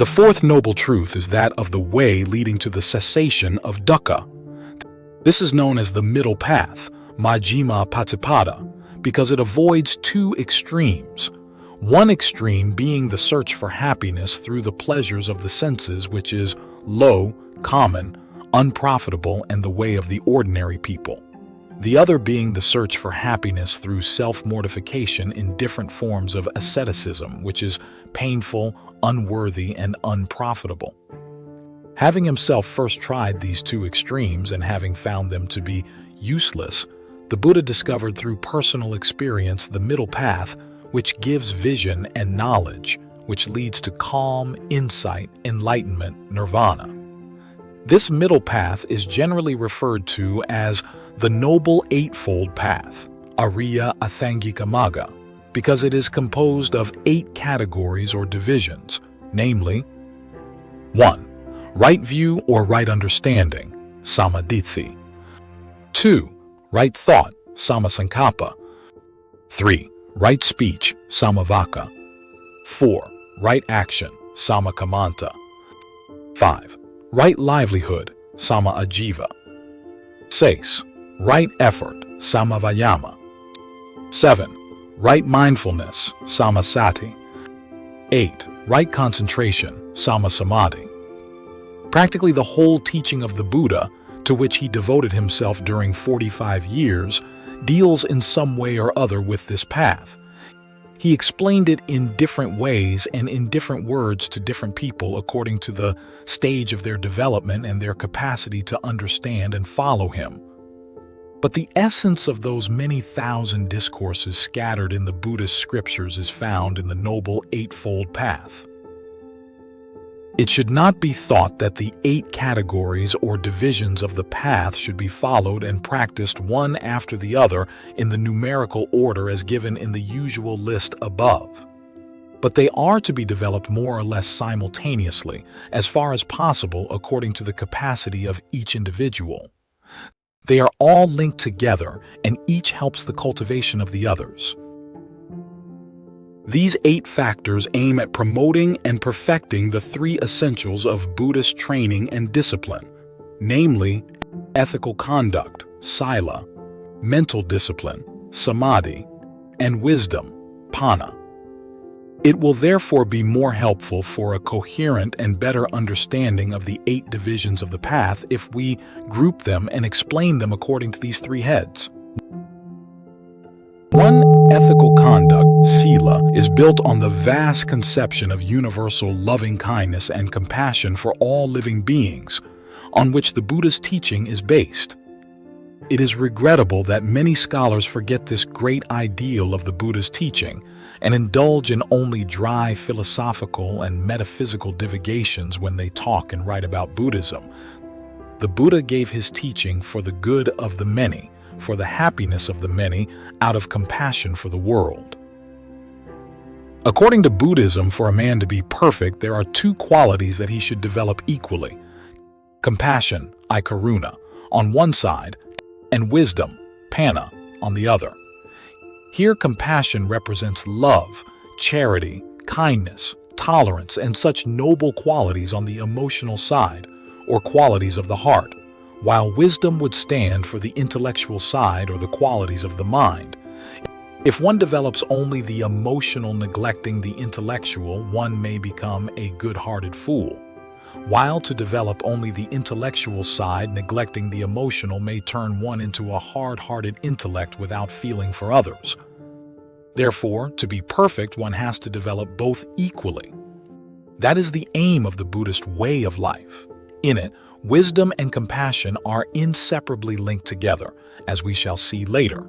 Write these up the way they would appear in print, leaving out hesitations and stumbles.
The fourth noble truth is that of the way leading to the cessation of dukkha. This is known as the middle path, Majjhima Patipada, because it avoids two extremes. One extreme being the search for happiness through the pleasures of the senses, which is low, common, unprofitable, and the way of the ordinary people. The other being the search for happiness through self-mortification in different forms of asceticism, which is painful, unworthy, and unprofitable. Having himself first tried these two extremes and having found them to be useless, the Buddha discovered through personal experience the middle path, which gives vision and knowledge, which leads to calm, insight, enlightenment, Nirvana. This middle path is generally referred to as the Noble Eightfold Path, Ariya-Atthangika-Magga, because it is composed of 8 categories or divisions, namely 1. Right view or right understanding, Samadhi. 2. Right thought, Samasankappa. 3. Right speech, Samavaka. 4. Right action, Samakamanta. 5. Right livelihood, Sama-ajiva. 6. Right effort, Samavayama. 7. Right mindfulness, Samasati. 8. Right concentration, Samasamadhi. Practically the whole teaching of the Buddha, to which he devoted himself during 45 years, deals in some way or other with this path. He explained it in different ways and in different words to different people according to the stage of their development and their capacity to understand and follow him. But the essence of those many thousand discourses scattered in the Buddhist scriptures is found in the Noble Eightfold Path. It should not be thought that the 8 categories or divisions of the path should be followed and practiced one after the other in the numerical order as given in the usual list above. But they are to be developed more or less simultaneously, as far as possible according to the capacity of each individual. They are all linked together, and each helps the cultivation of the others. These 8 factors aim at promoting and perfecting the 3 essentials of Buddhist training and discipline, namely ethical conduct, sila, mental discipline, samadhi, and wisdom, panna. It will therefore be more helpful for a coherent and better understanding of the 8 divisions of the path if we group them and explain them according to these 3 heads. 1. Ethical conduct, sila, is built on the vast conception of universal loving kindness and compassion for all living beings, on which the Buddha's teaching is based. It is regrettable that many scholars forget this great ideal of the Buddha's teaching and indulge in only dry philosophical and metaphysical divagations when they talk and write about Buddhism. The Buddha gave his teaching for the good of the many, for the happiness of the many, out of compassion for the world. According to Buddhism, for a man to be perfect, there are 2 qualities that he should develop equally: compassion, karuna, on one side, and wisdom, panna, on the other. Here compassion represents love, charity, kindness, tolerance, and such noble qualities on the emotional side, or qualities of the heart, while wisdom would stand for the intellectual side or the qualities of the mind. If one develops only the emotional neglecting the intellectual, one may become a good-hearted fool, while to develop only the intellectual side neglecting the emotional may turn one into a hard-hearted intellect without feeling for others. Therefore, to be perfect, one has to develop both equally. That is the aim of the Buddhist way of life. In it, wisdom and compassion are inseparably linked together, as we shall see later.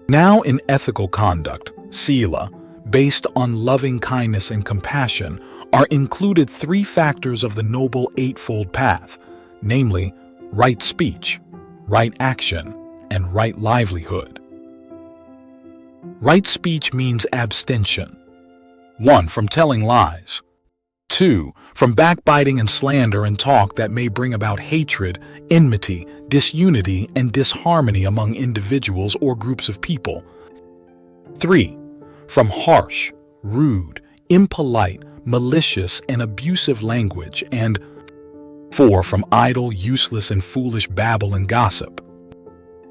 Now in ethical conduct, sila, based on loving kindness and compassion, are included 3 factors of the Noble Eightfold Path, namely right speech, right action, and right livelihood. Right speech means abstention. 1. From telling lies. 2. From backbiting and slander and talk that may bring about hatred, enmity, disunity, and disharmony among individuals or groups of people. 3. From harsh, rude, impolite, malicious and abusive language, and 4. From idle, useless, and foolish babble and gossip.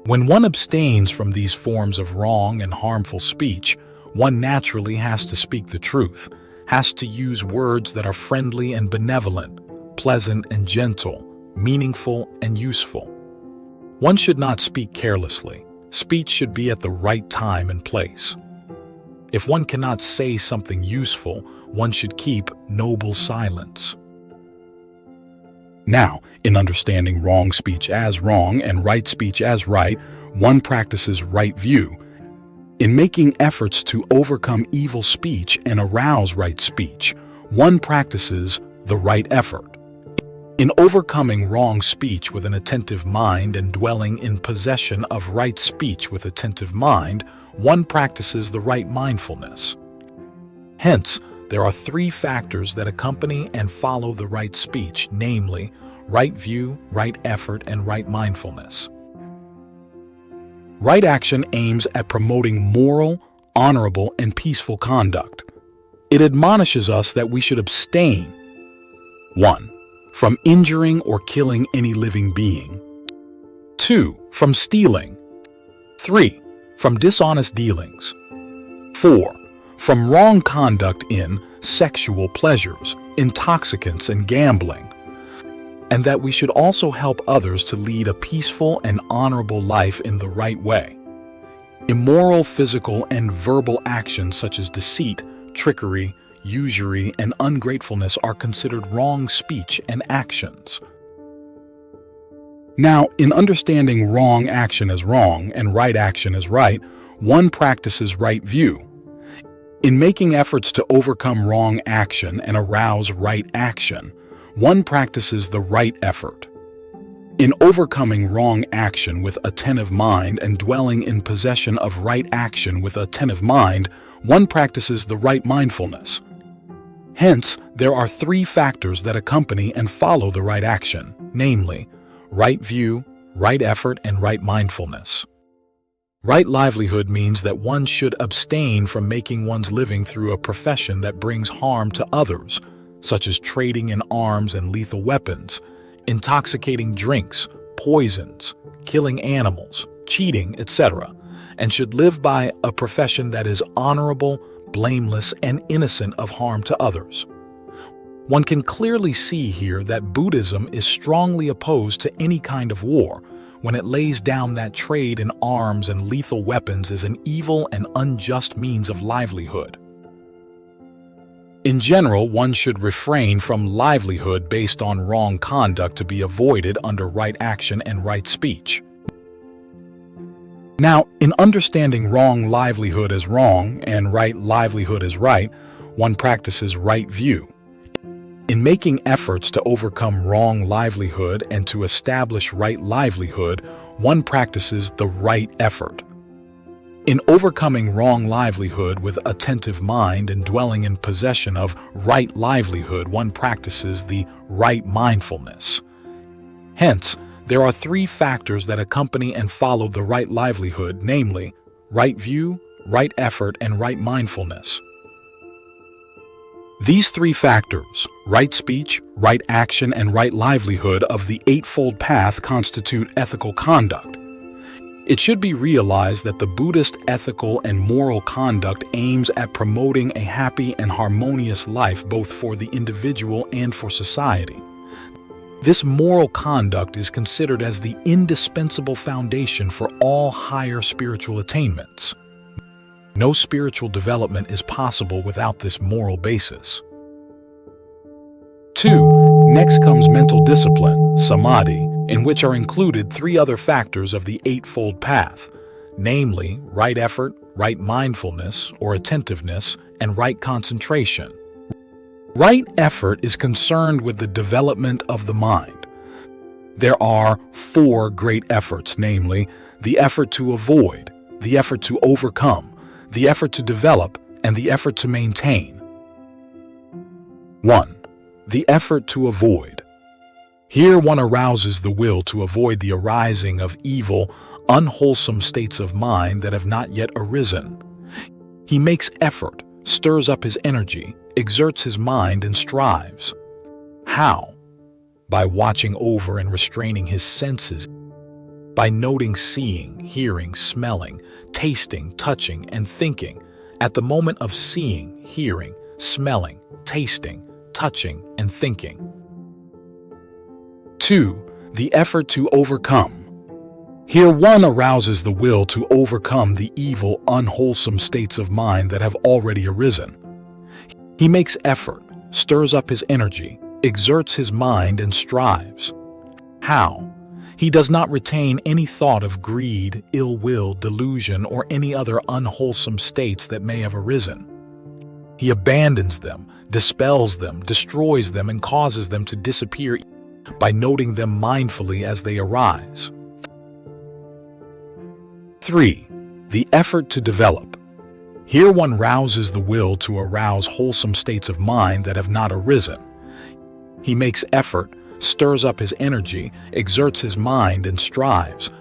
When one abstains from these forms of wrong and harmful speech, one naturally has to speak the truth, has to use words that are friendly and benevolent, pleasant and gentle, meaningful and useful. One should not speak carelessly. Speech should be at the right time and place. If one cannot say something useful, one should keep noble silence. Now, in understanding wrong speech as wrong and right speech as right, one practices right view. In making efforts to overcome evil speech and arouse right speech, one practices the right effort. In overcoming wrong speech with an attentive mind and dwelling in possession of right speech with attentive mind, one practices the right mindfulness. Hence, there are 3 factors that accompany and follow the right speech, namely, right view, right effort, and right mindfulness. Right action aims at promoting moral, honorable, and peaceful conduct. It admonishes us that we should abstain 1. From injuring or killing any living being. 2. From stealing. 3. From dishonest dealings. 4. From wrong conduct in sexual pleasures, intoxicants, and gambling. And that we should also help others to lead a peaceful and honorable life in the right way. Immoral physical and verbal actions such as deceit, trickery, usury, and ungratefulness are considered wrong speech and actions. Now, in understanding wrong action as wrong and right action as right, one practices right view. In making efforts to overcome wrong action and arouse right action, one practices the right effort. In overcoming wrong action with attentive mind and dwelling in possession of right action with attentive mind, one practices the right mindfulness. Hence, there are 3 factors that accompany and follow the right action, namely, right view, right effort, and right mindfulness. Right livelihood means that one should abstain from making one's living through a profession that brings harm to others, such as trading in arms and lethal weapons, intoxicating drinks, poisons, killing animals, cheating, etc., and should live by a profession that is honorable, blameless, and innocent of harm to others. One can clearly see here that Buddhism is strongly opposed to any kind of war, when it lays down that trade in arms and lethal weapons is an evil and unjust means of livelihood. In general, one should refrain from livelihood based on wrong conduct to be avoided under right action and right speech. Now, in understanding wrong livelihood as wrong and right livelihood as right, one practices right view. In making efforts to overcome wrong livelihood and to establish right livelihood, one practices the right effort. In overcoming wrong livelihood with attentive mind and dwelling in possession of right livelihood, one practices the right mindfulness. Hence, there are 3 factors that accompany and follow the right livelihood, namely, right view, right effort, and right mindfulness. These 3 factors, right speech, right action, and right livelihood of the Eightfold Path constitute ethical conduct. It should be realized that the Buddhist ethical and moral conduct aims at promoting a happy and harmonious life both for the individual and for society. This moral conduct is considered as the indispensable foundation for all higher spiritual attainments. No spiritual development is possible without this moral basis. 2. Next comes mental discipline, samadhi, in which are included 3 other factors of the Eightfold Path, namely right effort, right mindfulness or attentiveness, and right concentration. Right effort is concerned with the development of the mind. There are 4 great efforts, namely the effort to avoid, the effort to overcome, the effort to develop, and the effort to maintain. 1. The effort to avoid. Here one arouses the will to avoid the arising of evil, unwholesome states of mind that have not yet arisen. He makes effort, stirs up his energy, exerts his mind and strives. How? By watching over and restraining his senses, by noting seeing, hearing, smelling, tasting, touching, and thinking at the moment of seeing, hearing, smelling, tasting, touching, and thinking. 2. The effort to overcome. Here one arouses the will to overcome the evil, unwholesome states of mind that have already arisen. He makes effort, stirs up his energy, exerts his mind, and strives. How? He does not retain any thought of greed, ill will, delusion, or any other unwholesome states that may have arisen. He abandons them, dispels them, destroys them, and causes them to disappear by noting them mindfully as they arise. 3. The effort to develop. Here one rouses the will to arouse wholesome states of mind that have not arisen. He makes effort, stirs up his energy, exerts his mind, and strives.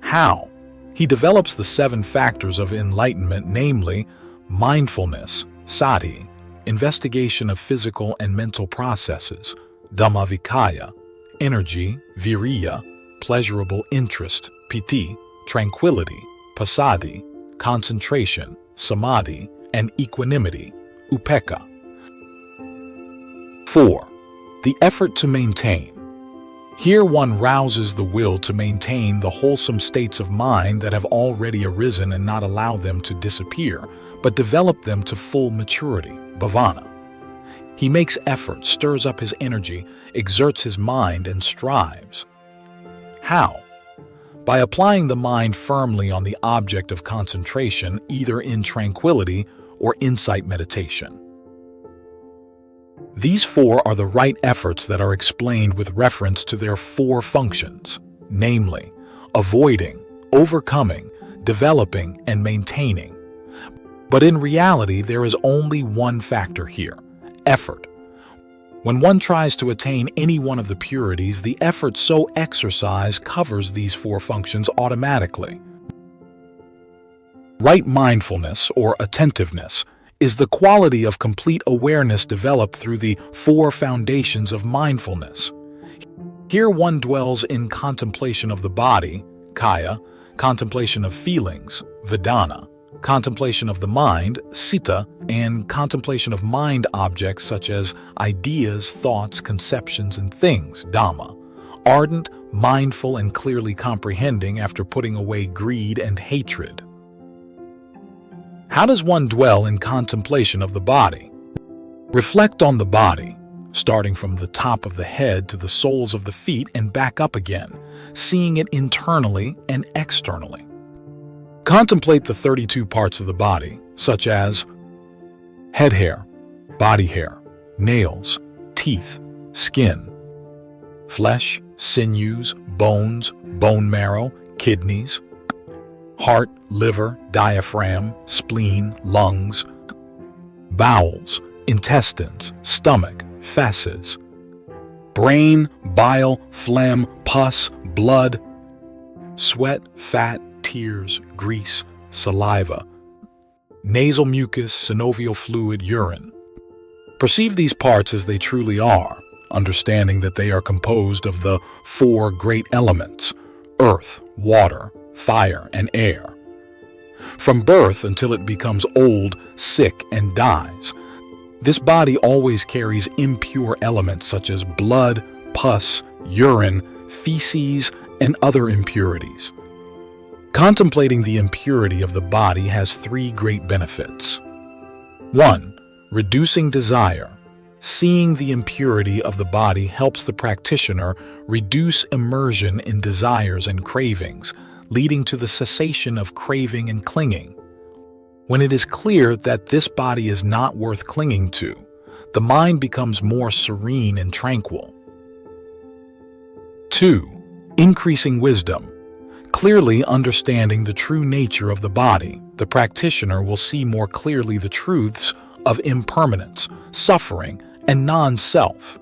How? He develops the 7 factors of enlightenment, namely mindfulness, sati, investigation of physical and mental processes, Dhammavikaya, energy, viriya, pleasurable interest, piti, tranquility, passaddhi, concentration, samadhi, and equanimity, upekkha. 4. The effort to maintain. Here one rouses the will to maintain the wholesome states of mind that have already arisen and not allow them to disappear, but develop them to full maturity, bhavana. He makes effort, stirs up his energy, exerts his mind, and strives. How? By applying the mind firmly on the object of concentration, either in tranquility or insight meditation. These 4 are the right efforts that are explained with reference to their 4 functions, namely, avoiding, overcoming, developing, and maintaining. But in reality, there is only one factor here: effort. When one tries to attain any one of the purities, the effort so exercised covers these 4 functions automatically. Right mindfulness, or attentiveness, is the quality of complete awareness developed through the 4 foundations of mindfulness. Here one dwells in contemplation of the body, kaya, contemplation of feelings, vedana, contemplation of the mind, citta, and contemplation of mind objects such as ideas, thoughts, conceptions, and things, dhamma, ardent, mindful, and clearly comprehending after putting away greed and hatred. How does one dwell in contemplation of the body? Reflect on the body, starting from the top of the head to the soles of the feet and back up again, seeing it internally and externally. Contemplate the 32 parts of the body, such as head hair, body hair, nails, teeth, skin, flesh, sinews, bones, bone marrow, kidneys, heart, liver, diaphragm, spleen, lungs, bowels, intestines, stomach, feces, brain, bile, phlegm, pus, blood, sweat, fat, tears, grease, saliva, nasal mucus, synovial fluid, urine. Perceive these parts as they truly are, understanding that they are composed of the 4 great elements: earth, water, fire, and air. From birth until it becomes old, sick, and dies, this body always carries impure elements such as blood, pus, urine, feces, and other impurities. Contemplating the impurity of the body has 3 great benefits. 1. Reducing desire. Seeing the impurity of the body helps the practitioner reduce immersion in desires and cravings, leading to the cessation of craving and clinging. When it is clear that this body is not worth clinging to, the mind becomes more serene and tranquil. 2. Increasing wisdom. Clearly understanding the true nature of the body, the practitioner will see more clearly the truths of impermanence, suffering, and non-self.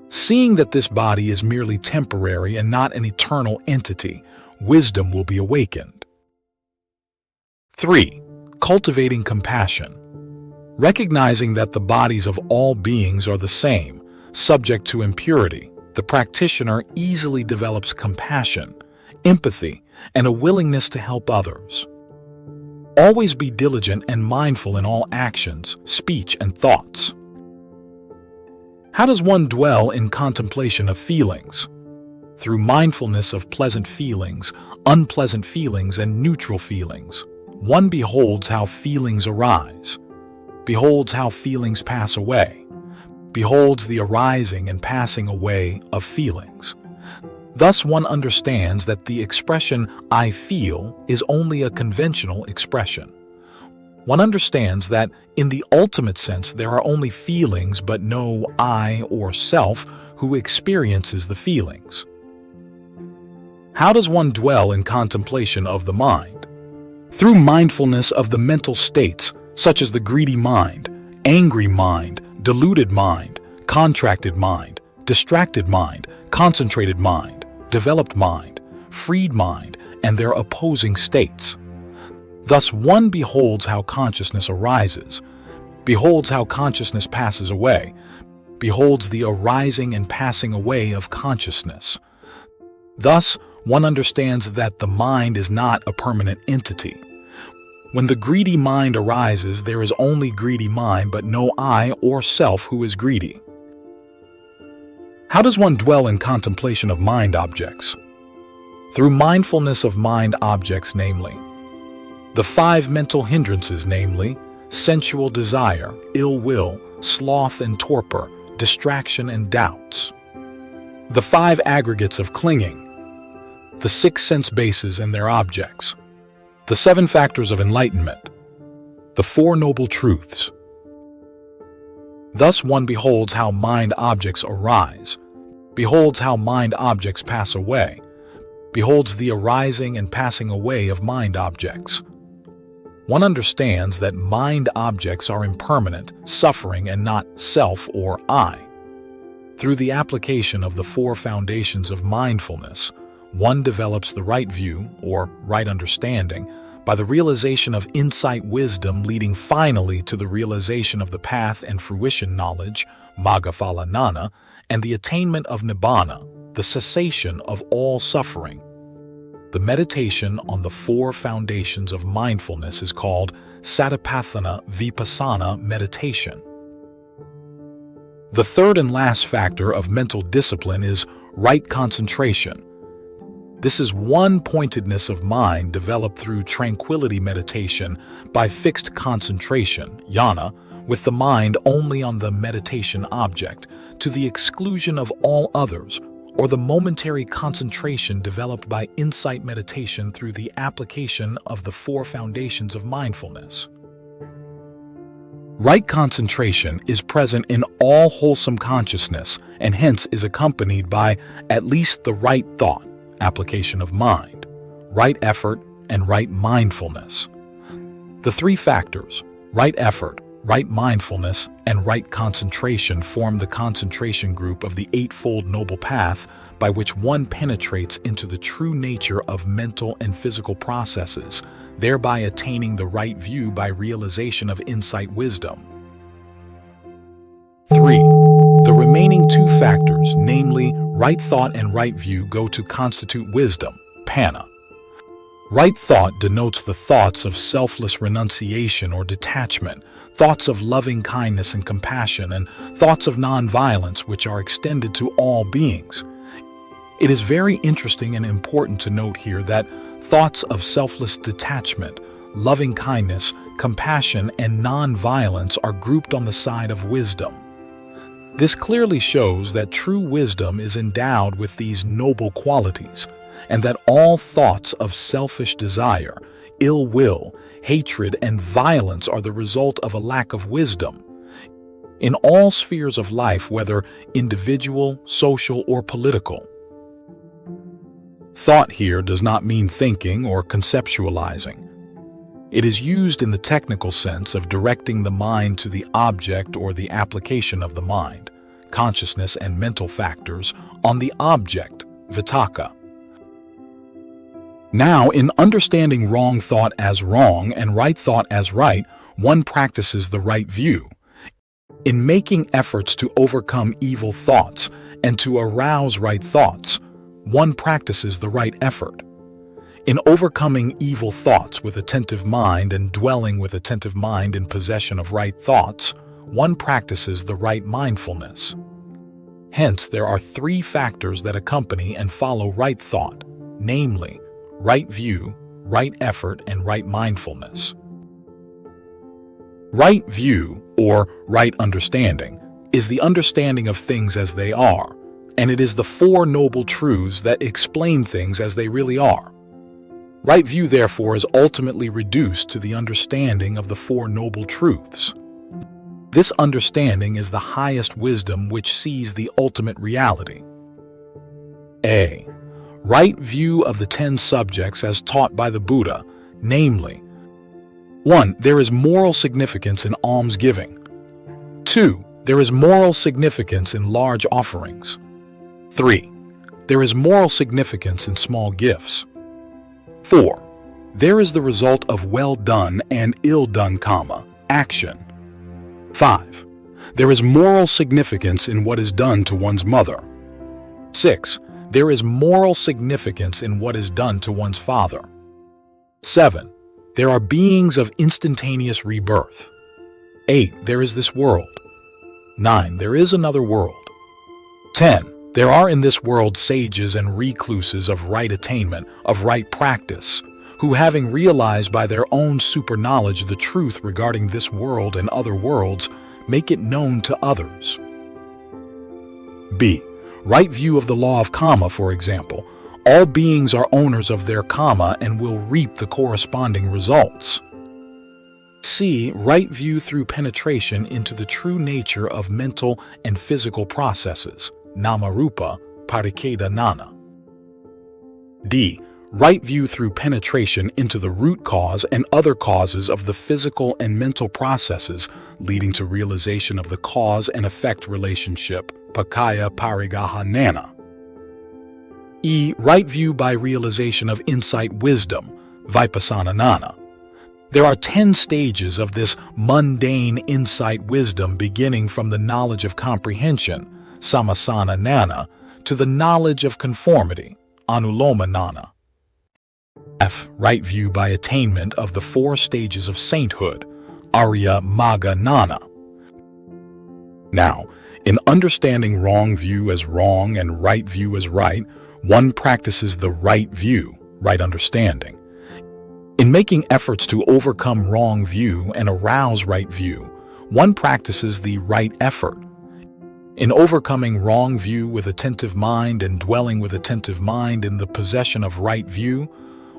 Seeing that this body is merely temporary and not an eternal entity, wisdom will be awakened. 3. Cultivating compassion. Recognizing that the bodies of all beings are the same, subject to impurity, the practitioner easily develops compassion, empathy, and a willingness to help others. Always be diligent and mindful in all actions, speech, and thoughts. How does one dwell in contemplation of feelings? Through mindfulness of pleasant feelings, unpleasant feelings, and neutral feelings, one beholds how feelings arise, beholds how feelings pass away, beholds the arising and passing away of feelings. Thus one understands that the expression "I feel" is only a conventional expression. One understands that in the ultimate sense there are only feelings but no I or self who experiences the feelings. How does one dwell in contemplation of the mind? Through mindfulness of the mental states such as the greedy mind, angry mind, deluded mind, contracted mind, distracted mind, concentrated mind, developed mind, freed mind, and their opposing states. Thus one beholds how consciousness arises, beholds how consciousness passes away, beholds the arising and passing away of consciousness. Thus one understands that the mind is not a permanent entity. When the greedy mind arises, there is only greedy mind but no I or self who is greedy. How does one dwell in contemplation of mind objects? Through mindfulness of mind objects, namely, the 5 mental hindrances, namely, sensual desire, ill will, sloth and torpor, distraction and doubts. The 5 aggregates of clinging, the 6 sense bases and their objects, the 7 factors of enlightenment, the 4 noble truths. Thus one beholds how mind objects arise, beholds how mind objects pass away, beholds the arising and passing away of mind objects. One understands that mind objects are impermanent, suffering, and not self or I. Through the application of the 4 foundations of mindfulness, one develops the right view, or right understanding, by the realization of insight wisdom leading finally to the realization of the path and fruition knowledge, Magga Phala Gnana, and the attainment of Nibbana, the cessation of all suffering. The meditation on the 4 foundations of mindfulness is called Satipatthana Vipassana meditation. The third and last factor of mental discipline is right concentration. This is one-pointedness of mind developed through tranquility meditation by fixed concentration, jhana, with the mind only on the meditation object, to the exclusion of all others, or the momentary concentration developed by insight meditation through the application of the 4 foundations of mindfulness. Right concentration is present in all wholesome consciousness and hence is accompanied by at least the right thought, application of mind, right effort, and right mindfulness. The 3 factors, right effort, right mindfulness, and right concentration form the concentration group of the Eightfold Noble Path by which one penetrates into the true nature of mental and physical processes, thereby attaining the right view by realization of insight wisdom. 3. The remaining 2 factors, namely right thought and right view, go to constitute wisdom, panna. Right thought denotes the thoughts of selfless renunciation or detachment, thoughts of loving kindness and compassion, and thoughts of non-violence which are extended to all beings. It is very interesting and important to note here that thoughts of selfless detachment, loving kindness, compassion, and non-violence are grouped on the side of wisdom. This clearly shows that true wisdom is endowed with these noble qualities, and that all thoughts of selfish desire, ill will, hatred, and violence are the result of a lack of wisdom. In all spheres of life, whether individual, social, or political. Thought here does not mean thinking or conceptualizing. It is used in the technical sense of directing the mind to the object or the application of the mind, consciousness and mental factors, on the object, vitakka. Now, in understanding wrong thought as wrong and right thought as right, one practices the right view. In making efforts to overcome evil thoughts and to arouse right thoughts, one practices the right effort. In overcoming evil thoughts with attentive mind and dwelling with attentive mind in possession of right thoughts, one practices the right mindfulness. Hence, there are three factors that accompany and follow right thought, namely, right view, right effort, and right mindfulness. Right view, or right understanding, is the understanding of things as they are, and it is the Four Noble Truths that explain things as they really are. Right view, therefore, is ultimately reduced to the understanding of the Four Noble Truths. This understanding is the highest wisdom which sees the ultimate reality. A. Right view of the 10 subjects as taught by the Buddha, namely, 1. There is moral significance in almsgiving. 2. There is moral significance in large offerings. 3. There is moral significance in small gifts. 4. There is the result of well done and ill done, action. 5. There is moral significance in what is done to one's mother. 6. There is moral significance in what is done to one's father. 7. There are beings of instantaneous rebirth. 8. There is this world. 9. There is another world. 10. There are in this world sages and recluses of right attainment, of right practice, who, having realized by their own super-knowledge the truth regarding this world and other worlds, make it known to others. B. Right view of the law of karma, for example. All beings are owners of their karma and will reap the corresponding results. C. Right view through penetration into the true nature of mental and physical processes, nama-rupa, parikeda-nana. D. Right view through penetration into the root cause and other causes of the physical and mental processes leading to realization of the cause and effect relationship, pakaya parigaha-nana. E. Right view by realization of insight wisdom, vipassana-nana. There are 10 stages of this mundane insight wisdom, beginning from the knowledge of comprehension, samasana-nana, to the knowledge of conformity, anuloma-nana. F. Right view by attainment of the 4 stages of sainthood, Ariya-Magga-nana. Now, in understanding wrong view as wrong and right view as right, one practices the right view, right understanding. In making efforts to overcome wrong view and arouse right view, one practices the right effort. In overcoming wrong view with attentive mind and dwelling with attentive mind in the possession of right view,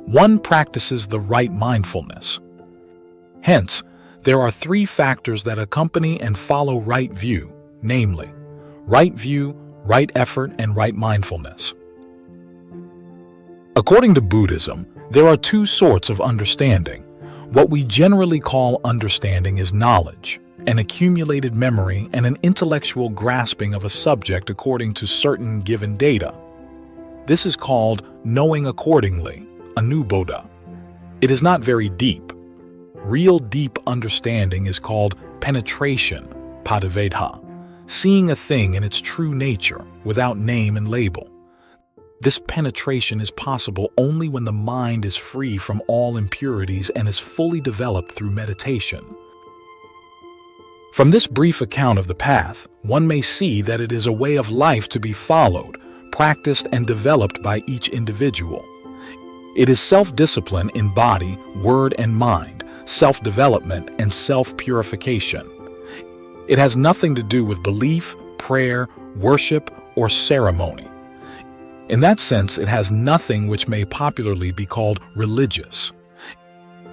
one practices the right mindfulness. Hence, there are 3 factors that accompany and follow right view, namely, right view, right effort, and right mindfulness. According to Buddhism, there are 2 sorts of understanding. What we generally call understanding is knowledge, an accumulated memory, and an intellectual grasping of a subject according to certain given data. This is called knowing accordingly, anubbodha. It is not very deep. Real deep understanding is called penetration, padavedha, seeing a thing in its true nature without name and label. This penetration is possible only when the mind is free from all impurities and is fully developed through meditation. From this brief account of the path, one may see that it is a way of life to be followed, practiced, and developed by each individual. It is self-discipline in body, word, and mind, self-development, and self-purification. It has nothing to do with belief, prayer, worship, or ceremony. In that sense, it has nothing which may popularly be called religious.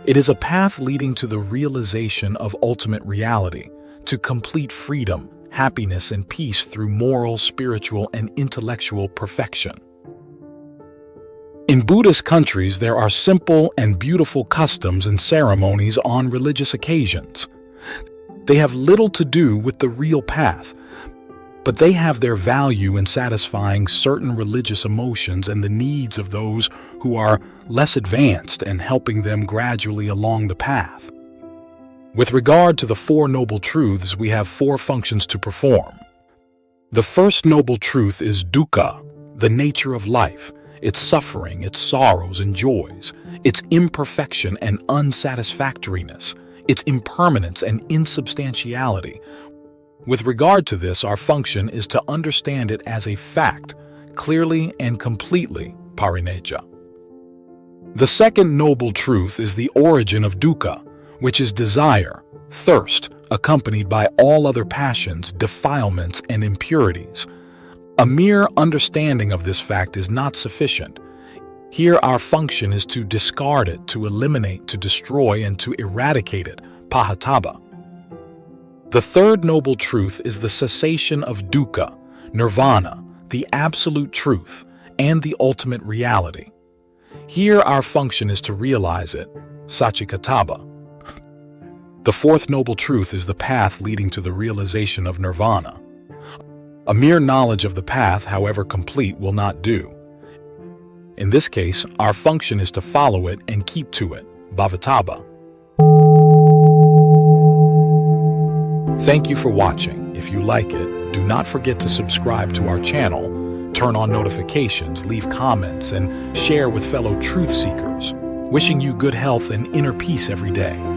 It is a path leading to the realization of ultimate reality, to complete freedom, happiness, and peace through moral, spiritual, and intellectual perfection. In Buddhist countries, there are simple and beautiful customs and ceremonies on religious occasions. They have little to do with the real path, but they have their value in satisfying certain religious emotions and the needs of those who are less advanced and helping them gradually along the path. With regard to the Four Noble Truths, we have four functions to perform. The first noble truth is dukkha, the nature of life, its suffering, its sorrows and joys, its imperfection and unsatisfactoriness, its impermanence and insubstantiality. With regard to this, our function is to understand it as a fact, clearly and completely, parinejja. The second noble truth is the origin of dukkha, which is desire, thirst, accompanied by all other passions, defilements, and impurities. A mere understanding of this fact is not sufficient. Here our function is to discard it, to eliminate, to destroy, and to eradicate it, pahataba. The third noble truth is the cessation of dukkha, nirvana, the absolute truth, and the ultimate reality. Here our function is to realize it, satchikataba. The fourth noble truth is the path leading to the realization of nirvana. A mere knowledge of the path, however complete, will not do. In this case, our function is to follow it and keep to it, bhavataba. Thank you for watching. If you like it, do not forget to subscribe to our channel, turn on notifications, leave comments, and share with fellow truth seekers. Wishing you good health and inner peace every day.